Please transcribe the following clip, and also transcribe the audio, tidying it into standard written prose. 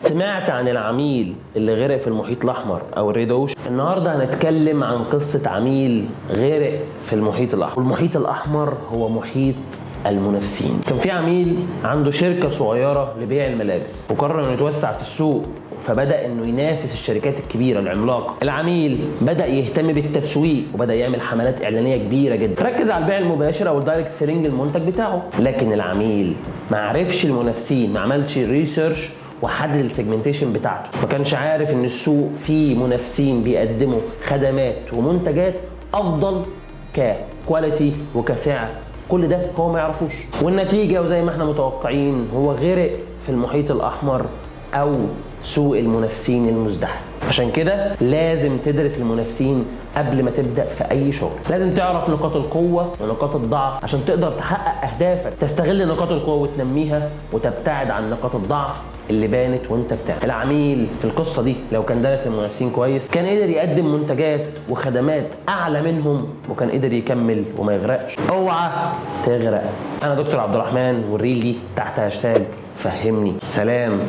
سمعت عن العميل اللي غرق في المحيط الأحمر أو الريد اوشن؟ النهارده هنتكلم عن قصة عميل غرق في المحيط الأحمر. والمحيط الأحمر هو محيط المنافسين. كان في عميل عنده شركة صغيرة لبيع الملابس وقرر انه يتوسع في السوق، فبدأ انه ينافس الشركات الكبيرة العملاقة. العميل بدأ يهتم بالتسويق وبدأ يعمل حملات إعلانية كبيرة جدا، ركز على البيع المباشر او الدايركت سيلينج المنتج بتاعه. لكن العميل ما عرفش المنافسين، ما عملش ريسيرش وحدد السيجمنتيشن بتاعته، ما كانش عارف ان السوق فيه منافسين بيقدموا خدمات ومنتجات افضل ككواليتي وكسعر. كل ده هو ما يعرفوش، والنتيجه وزي ما احنا متوقعين هو غرق في المحيط الاحمر او سوق المنافسين المزدحم. عشان كده لازم تدرس المنافسين قبل ما تبدا في اي شغل. لازم تعرف نقاط القوه ونقاط الضعف عشان تقدر تحقق اهدافك، تستغل نقاط القوه وتنميها وتبتعد عن نقاط الضعف اللي بانت وانت بتعمل. العميل في القصه دي لو كان دارس المنافسين كويس كان قدر يقدم منتجات وخدمات اعلى منهم وكان قدر يكمل وما يغرقش. اوعى تغرق. انا دكتور عبد الرحمن والريل دي تحت هاشتاج فهمني. سلام.